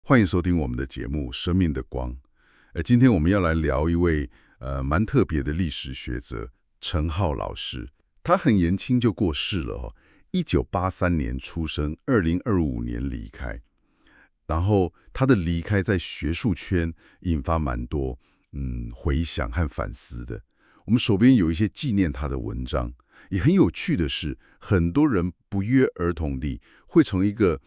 欢迎收听我们的节目《生命的光》。今天我们要来聊一位蛮特别的历史学者陈浩老师。他很年轻就过世了哦，1983年出生，2025年离开。然后他的离开在学术圈引发蛮多回响和反思的。我们手边有一些纪念他的文章，也很有趣的是，很多人不约而同地会从一个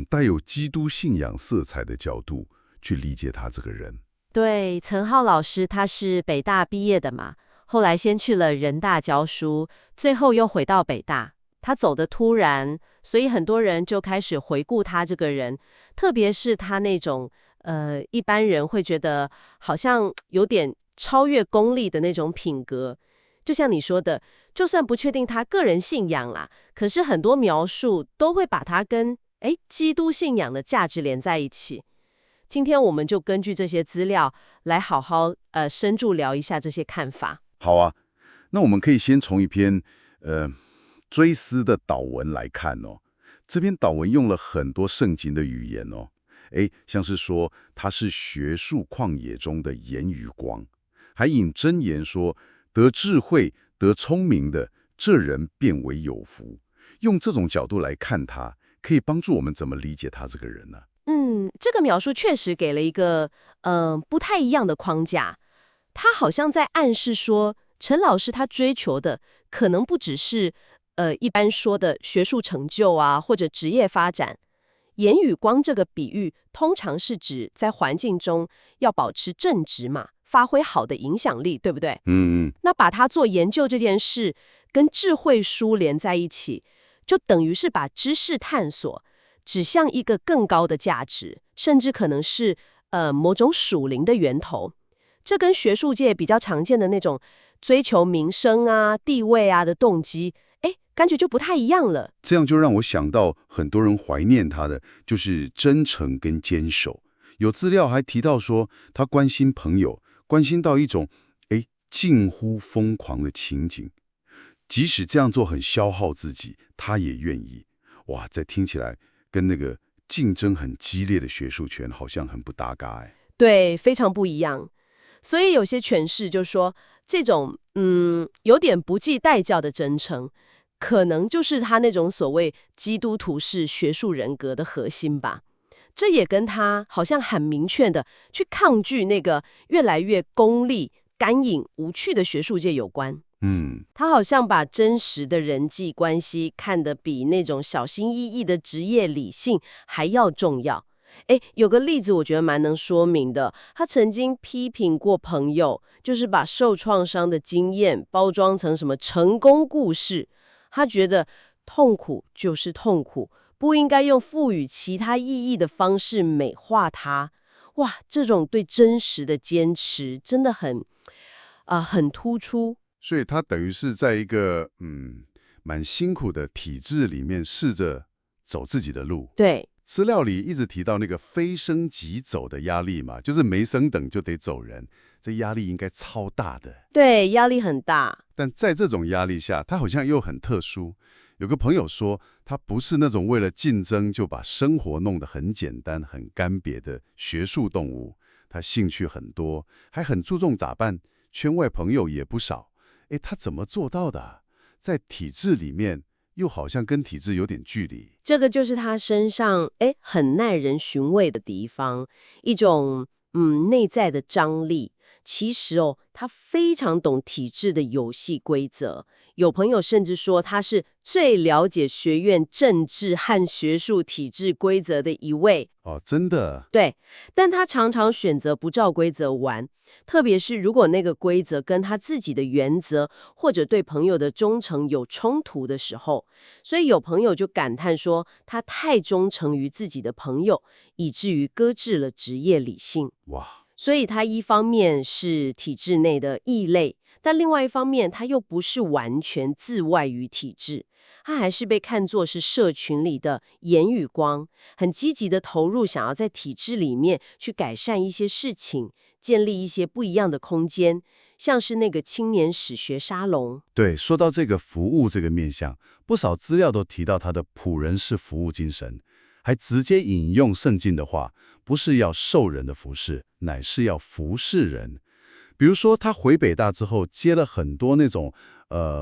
带有基督信仰色彩的角度去理解他这个人。对，陈浩老师他是北大毕业的嘛，后来先去了人大教书，最后又回到北大。他走得突然，所以很多人就开始回顾他这个人，特别是他那种一般人会觉得好像有点超越功利的那种品格。就像你说的，就算不确定他个人信仰啦，可是很多描述都会把他跟基督信仰的价值连在一起。今天我们就根据这些资料来好好深入聊一下这些看法。好啊，那我们可以先从一篇追思的祷文来看哦。这篇祷文用了很多圣经的语言哦，像是说他是学术旷野中的盐与光，还引箴言说得智慧得聪明的这人变为有福。用这种角度来看他，可以帮助我们怎么理解他这个人呢？这个描述确实给了一个不太一样的框架。他好像在暗示说，陈老师他追求的可能不只是一般说的学术成就啊，或者职业发展。盐与光这个比喻，通常是指在环境中要保持正直嘛，发挥好的影响力，对不对？那把它做研究这件事跟智慧书连在一起，就等于是把知识探索指向一个更高的价值，甚至可能是某种属灵的源头。这跟学术界比较常见的那种追求名声啊、地位啊的动机，感觉就不太一样了。这样就让我想到很多人怀念他的就是真诚跟坚守。有资料还提到说，他关心朋友，关心到一种近乎疯狂的情景，即使这样做很消耗自己，他也愿意。哇，这听起来跟那个竞争很激烈的学术圈好像很不搭嘎对，非常不一样。所以有些诠释就说，这种有点不计代价的真诚，可能就是他那种所谓基督徒式学术人格的核心吧。这也跟他好像很明确的去抗拒那个越来越功利、干瘾、无趣的学术界有关。他好像把真实的人际关系看得比那种小心翼翼的职业理性还要重要。有个例子我觉得蛮能说明的，他曾经批评过朋友，就是把受创伤的经验包装成什么成功故事。他觉得痛苦就是痛苦，不应该用赋予其他意义的方式美化它。哇，这种对真实的坚持真的很突出。所以他等于是在一个蛮辛苦的体制里面试着走自己的路。对，资料里一直提到那个非升即走的压力嘛，就是没升等就得走人，这压力应该超大的。对，压力很大。但在这种压力下，他好像又很特殊。有个朋友说，他不是那种为了竞争就把生活弄得很简单、很干瘪的学术动物。他兴趣很多，还很注重打扮，圈外朋友也不少。他怎么做到的？在体制里面，又好像跟体制有点距离。这个就是他身上很耐人寻味的地方，一种内在的张力。其实他非常懂体制的游戏规则。有朋友甚至说他是最了解学院政治和学术体制规则的一位。真的？对，但他常常选择不照规则玩，特别是如果那个规则跟他自己的原则或者对朋友的忠诚有冲突的时候。所以有朋友就感叹说，他太忠诚于自己的朋友，以至于搁置了职业理性。哇！所以他一方面是体制内的异类，但另外一方面他又不是完全自外于体制，他还是被看作是社群里的盐与光，很积极的投入，想要在体制里面去改善一些事情，建立一些不一样的空间，像是那个青年史学沙龙。对，说到这个服务这个面向，不少资料都提到他的仆人式服务精神，还直接引用圣经的话，不是要受人的服侍，乃是要服侍人。比如说，他回北大之后，接了很多那种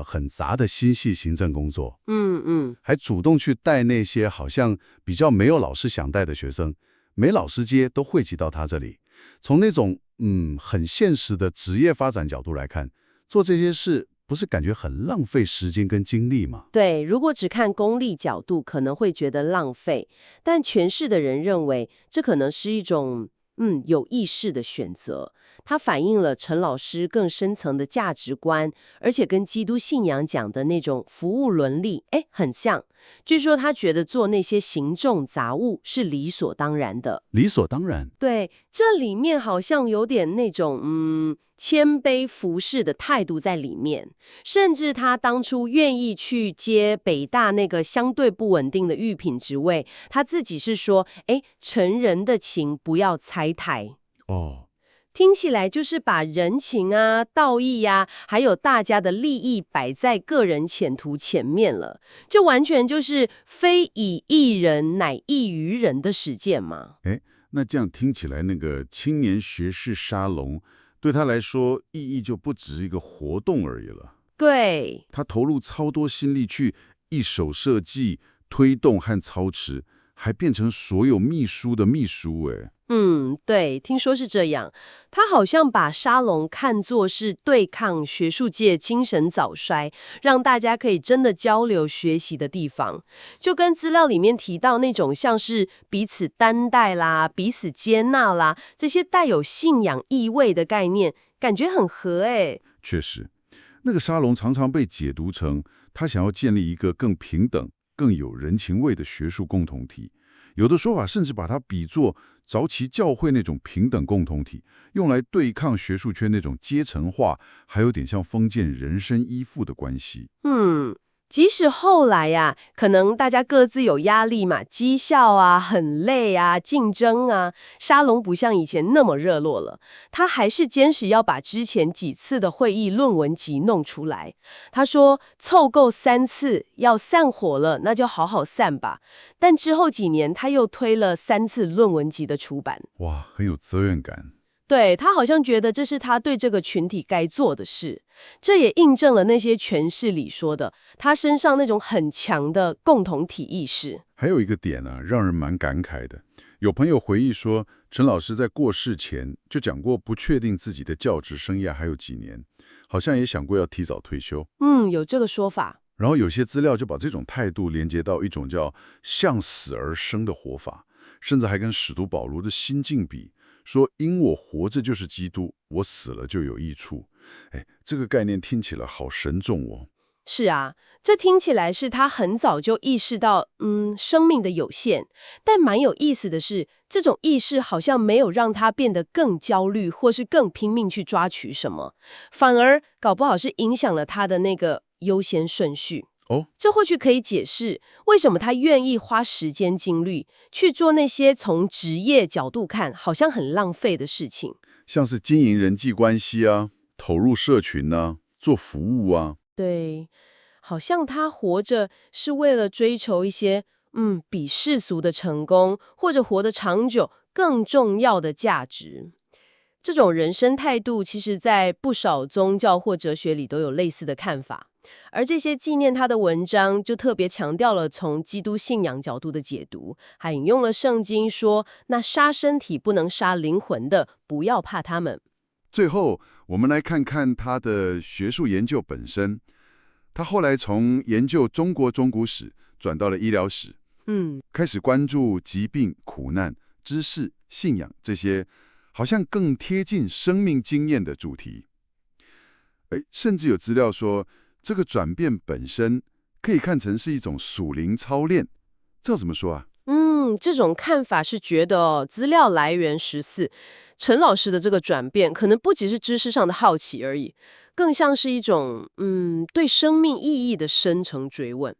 很杂的心系行政工作，还主动去带那些好像比较没有老师想带的学生，没老师接都汇集到他这里。从那种很现实的职业发展角度来看，做这些事不是感觉很浪费时间跟精力吗？对，如果只看功利角度，可能会觉得浪费，但诠释的人认为这可能是一种有意识的选择。它反映了陈老师更深层的价值观，而且跟基督信仰讲的那种服务伦理，很像。据说他觉得做那些行政杂物是理所当然的。理所当然。对，这里面好像有点那种谦卑服侍的态度在里面，甚至他当初愿意去接北大那个相对不稳定的预品职位，他自己是说，成人的情不要拆台。哦，听起来就是把人情啊、道义呀，还有大家的利益摆在个人前途前面了，这完全就是非以义人乃义于人的实践嘛。那这样听起来，那个青年学士沙龙对他来说意义就不只是一个活动而已了。对，他投入超多心力去一手设计、推动和操持，还变成所有秘书的秘书。对，听说是这样。他好像把沙龙看作是对抗学术界精神早衰，让大家可以真的交流学习的地方。就跟资料里面提到那种像是彼此担待啦、彼此接纳啦，这些带有信仰意味的概念，感觉很合确实，那个沙龙常常被解读成他想要建立一个更平等、更有人情味的学术共同体。有的说法甚至把它比作早期教会那种平等共同体，用来对抗学术圈那种阶层化，还有点像封建人身依附的关系。即使后来呀，可能大家各自有压力嘛，绩效啊，很累啊，竞争啊，沙龙不像以前那么热络了。他还是坚持要把之前几次的会议论文集弄出来。他说凑够3次，要散伙了，那就好好散吧。但之后几年，他又推了3次论文集的出版。哇，很有责任感。对，他好像觉得这是他对这个群体该做的事，这也印证了那些诠释里说的，他身上那种很强的共同体意识。还有一个点呢，让人蛮感慨的。有朋友回忆说，陈老师在过世前就讲过，不确定自己的教职生涯还有几年，好像也想过要提早退休。有这个说法。然后有些资料就把这种态度连接到一种叫向死而生的活法，甚至还跟使徒保罗的心境比，说因我活着就是基督，我死了就有益处。这个概念听起来好神重哦。是啊，这听起来是他很早就意识到，生命的有限。但蛮有意思的是，这种意识好像没有让他变得更焦虑，或是更拼命去抓取什么，反而搞不好是影响了他的那个优先顺序。这或许可以解释为什么他愿意花时间精力去做那些从职业角度看好像很浪费的事情，像是经营人际关系啊，投入社群啊，做服务啊。对，好像他活着是为了追求一些比世俗的成功或者活得长久更重要的价值。这种人生态度，其实在不少宗教或哲学里都有类似的看法。而这些纪念他的文章，就特别强调了从基督信仰角度的解读，还引用了圣经说，那杀身体不能杀灵魂的，不要怕他们。最后，我们来看看他的学术研究本身。他后来从研究中国中古史转到了医疗史，开始关注疾病、苦难、知识、信仰这些好像更贴近生命经验的主题。甚至有资料说，这个转变本身可以看成是一种属灵操练，这要怎么说啊？这种看法是觉得资料来源14，陈老师的这个转变可能不只是知识上的好奇而已，更像是一种对生命意义的深层追问。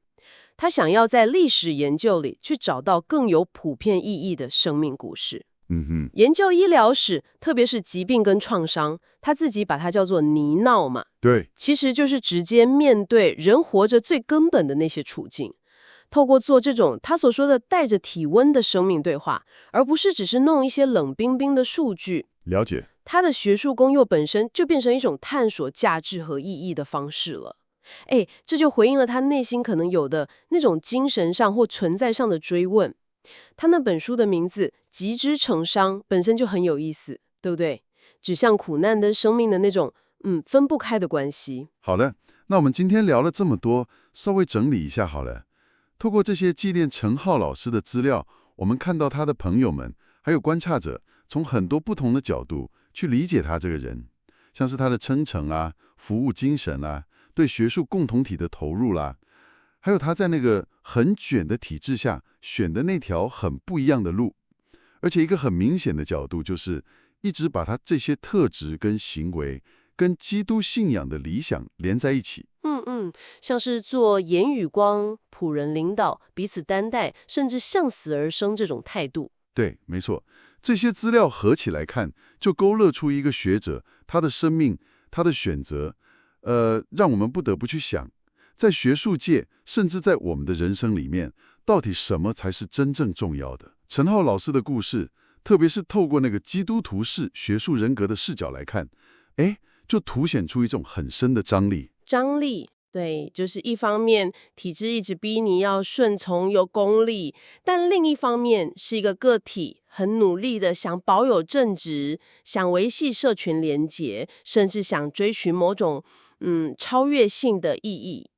他想要在历史研究里去找到更有普遍意义的生命故事。研究医疗史，特别是疾病跟创伤，他自己把它叫做泥淖嘛。对，其实就是直接面对人活着最根本的那些处境。透过做这种他所说的带着体温的生命对话，而不是只是弄一些冷冰冰的数据。了解。他的学术功用本身就变成一种探索价值和意义的方式了。哎，这就回应了他内心可能有的那种精神上或存在上的追问。他那本书的名字《极之成伤》本身就很有意思，对不对？指向苦难跟生命的那种分不开的关系。好的，那我们今天聊了这么多，稍微整理一下好了。透过这些纪念陈浩老师的资料，我们看到他的朋友们还有观察者，从很多不同的角度去理解他这个人，像是他的真诚啊、服务精神啊、对学术共同体的投入啦，还有他在那个很卷的体制下选的那条很不一样的路。而且一个很明显的角度就是一直把他这些特质跟行为跟基督信仰的理想连在一起。像是做言语光、仆人领导、彼此担待，甚至向死而生这种态度。对，没错，这些资料合起来看，就勾勒出一个学者他的生命、他的选择，让我们不得不去想，在学术界，甚至在我们的人生里面，到底什么才是真正重要的？陈浩老师的故事，特别是透过那个基督徒式学术人格的视角来看，就凸显出一种很深的张力。张力，对，就是一方面体制一直逼你要顺从有公理，但另一方面是一个个体很努力的想保有正直，想维系社群连结，甚至想追寻某种超越性的意义。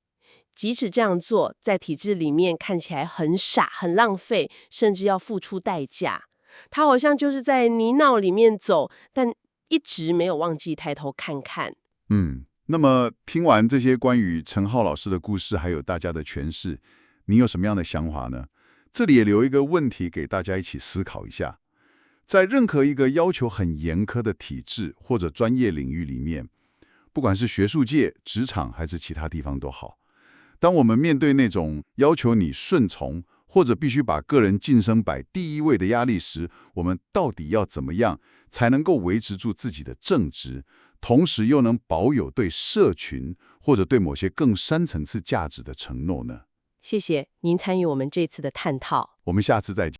即使这样做，在体制里面看起来很傻、很浪费，甚至要付出代价。他好像就是在泥淖里面走，但一直没有忘记抬头看看。那么听完这些关于陈浩老师的故事，还有大家的诠释，你有什么样的想法呢？这里也留一个问题给大家一起思考一下。在任何一个要求很严苛的体制或者专业领域里面，不管是学术界、职场还是其他地方都好，当我们面对那种要求你顺从，或者必须把个人晋升摆第一位的压力时，我们到底要怎么样才能够维持住自己的正直，同时又能保有对社群或者对某些更深层次价值的承诺呢？谢谢您参与我们这次的探讨。我们下次再见。